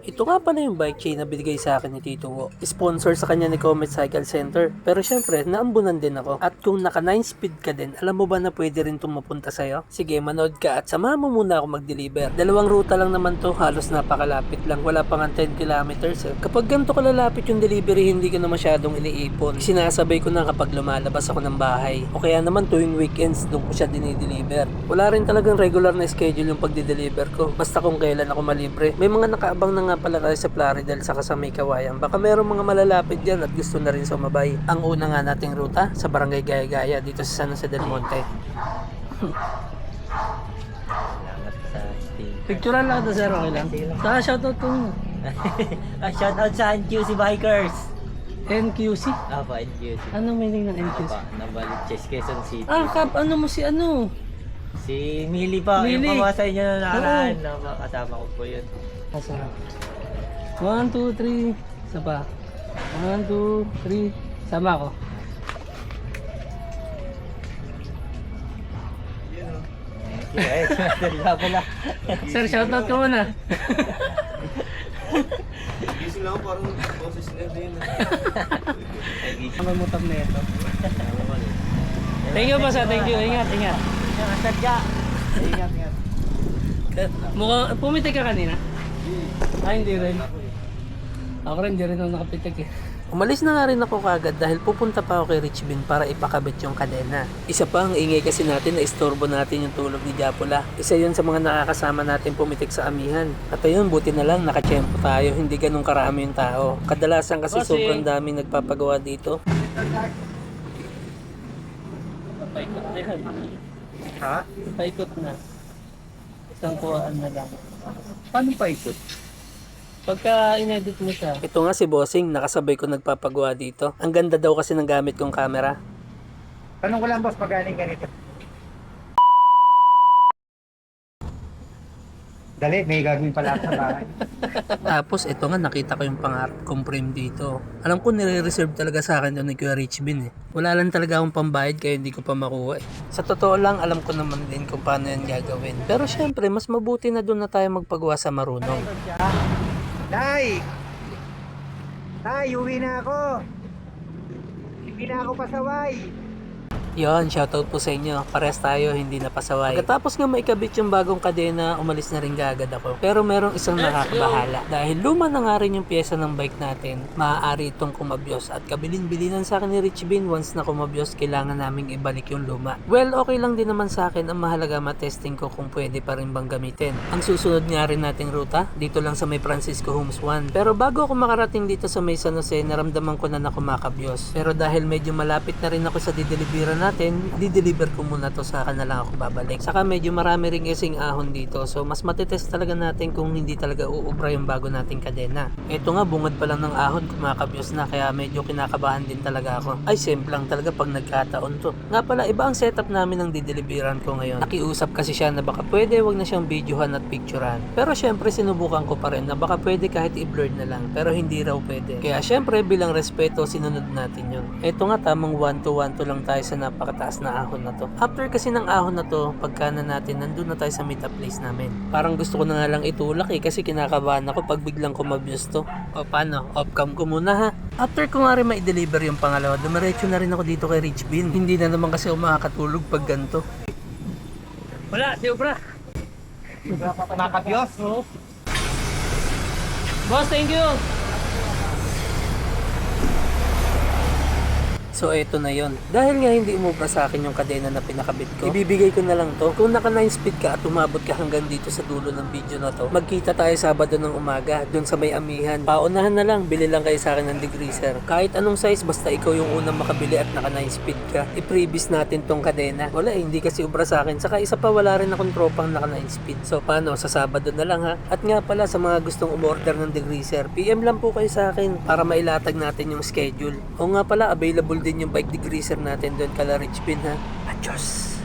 Ito nga pala yung bike chain na binigay sa akin ni Tito Wo. Sponsor sa kanya ni Comet Cycle Center. Pero syempre, naambunan din ako. At kung naka 9 speed ka din, alam mo ba na pwede rin itong mapunta sa'yo? Sige, manood ka at samahan mo muna ako mag-deliver. Dalawang ruta lang naman to, halos napakalapit lang. Wala pa nga 10 kilometers eh. Kapag ganito kalalapit yung delivery, hindi ko na masyadong iniipon. Sinasabay ko na kapag lumalabas ako ng bahay. O kaya naman tuwing weekends, doon ko siya dinideliver. Wala rin talagang regular na schedule yung pagdi-deliver ko. Basta kung kailan ako malibre. May mga nakaabang na nga pala tayo sa Plaridel saka sa May Kawayan. Baka merong mga malalapit dyan at gusto na rin sumabay. Ang una nga nating ruta sa Barangay Gaya-Gaya dito sa San Jose del Monte. Picturean lang ito sir, okay lang? Saka shoutout kung Shoutout sa NQC Bikers. NQC. Apo, NQC. Anong meaning ng NQC? Apo, Novaliches, Quezon City. Ano mo si ano? Si Mili po, yung Mili. pamasa inyo na nakaraan. Kasama ko po yun. Masarap. 1, 2, 3. Isa pa. 1, 2, 3. Sama ako. Kaya pala. Sir, shoutout ka muna. Gising lang ako parang boses na din. Ang mutab na ito. Thank you pa sa thank you. Ingat, ingat. Sadya. Ingat. Mukhang pumitik ka kanina? Ay, hindi rin. Ako rin, hindi rin ako nakapitik eh. Umalis na nga rin ako kagad dahil pupunta pa ako kay Rich Bin para ipakabit yung kadena. Isa pa ang ingay kasi natin na istorbo natin yung tulog ni Japula. Isa yun sa mga nakakasama natin pumitik sa amihan. At ayun, buti na lang nakachempo tayo, hindi ganun karami yung tao. Kadalasan kasi sobrang daming nagpapagawa dito. Paikot na yan. Ha? Paikot na. Isang kuhaan na lang. Paano pa ikot? Pagka inedit mo siya. Ito nga si Bossing, nakasabay ko nagpapagawa dito. Ang ganda daw kasi ng gamit kong camera. Tanong ko lang boss, pag-galing ganito. Dali, may gagawin pala sa bahay. Tapos ito nga nakita ko yung pangarap kong frame dito. Alam ko nire-reserve talaga sa akin doon ni Kuya Rich Bin eh. Wala lang talaga akong pambayad kaya hindi ko pa makuha eh. Sa totoo lang alam ko naman din kung paano yan gagawin. Pero syempre mas mabuti na doon na tayo magpagawa sa marunong. Nay! Nay, uwi na ako! Hindi na ako pasaway! Yon, shoutout po sa inyo. Pares tayo, hindi na pasaway. Pagkatapos nga maikabit yung bagong kadena, umalis na rin agad ako. Pero merong isang nakakabahala. Dahil luma na nga rin yung pyesa ng bike natin, maaari itong kumabyos. At kabilin-bilinan sa akin ni Rich Bin, once na kumabyos, kailangan naming ibalik yung luma. Well, okay lang din naman sa akin. Ang mahalaga matesting ko kung pwede pa rin bang gamitin. Ang susunod nga rin nating ruta, dito lang sa may Francisco Homes 1. Pero bago ako makarating dito sa may San Jose, naramdaman ko na kumakabyos. Pero dahil medyo malapit na rin ako sa dideliveran natin, di-deliver ko muna to, saka na lang ako babalik. Saka medyo marami ring kasing ahon dito, so mas matitest talaga natin kung hindi talaga uubra yung bago nating kadena. Ito nga, bungad pa lang ng ahon, kumakabyos na, kaya medyo kinakabahan din talaga ako. Ay, simple lang talaga pag nagkataon to. Nga pala, iba ang setup namin ng dideliveran ko ngayon. Nakiusap kasi siya na baka pwede wag na siyang videohan at picturean. Pero syempre sinubukan ko pa rin na baka pwede kahit i-blurred na lang, pero hindi raw pwede. Kaya syempre bilang respeto sinunod natin yun. Ito nga, tamang 1-2 lang tayo sa napakataas na ahon na to. After kasi ng ahon na to, pagkana natin, nandun na tayo sa meetup place namin. Parang gusto ko na nga lang itulak eh, kasi kinakabahan ako pag biglang kumabyos to. O paano? Off-cam ko muna ha. After ko nga rin ma-deliver yung pangalawa, dumiretso na rin ako dito kay Rich Bin. Hindi na naman kasi ako makakatulog pag ganito. Wala, di ubra. Nakapyos? Oo. Boss, thank you! So eto na yon. Dahil nga hindi umubra sa akin yung kadena na pinakabit ko, ibibigay ko na lang to. Kung naka 9 speed ka at umabot ka hanggang dito sa dulo ng video na to, magkita tayo Sabado ng umaga dun sa may amihan. Paunahan na lang, bili lang kayo sa akin ng degreaser. Kahit anong size, basta ikaw yung unang makabili at naka 9 speed ka. I-previous natin tong kadena. Wala eh, hindi kasi ubra sa akin. Saka isa pa, wala rin akong tropang naka 9 speed. So paano, sa Sabado na lang ha. At nga pala, sa mga gustong umorder ng degreaser, PM lang po kayo sa akin para mailatag natin yung schedule. O nga pala, available din yung bike degreaser natin doon kala Rich Bin ha. Adios!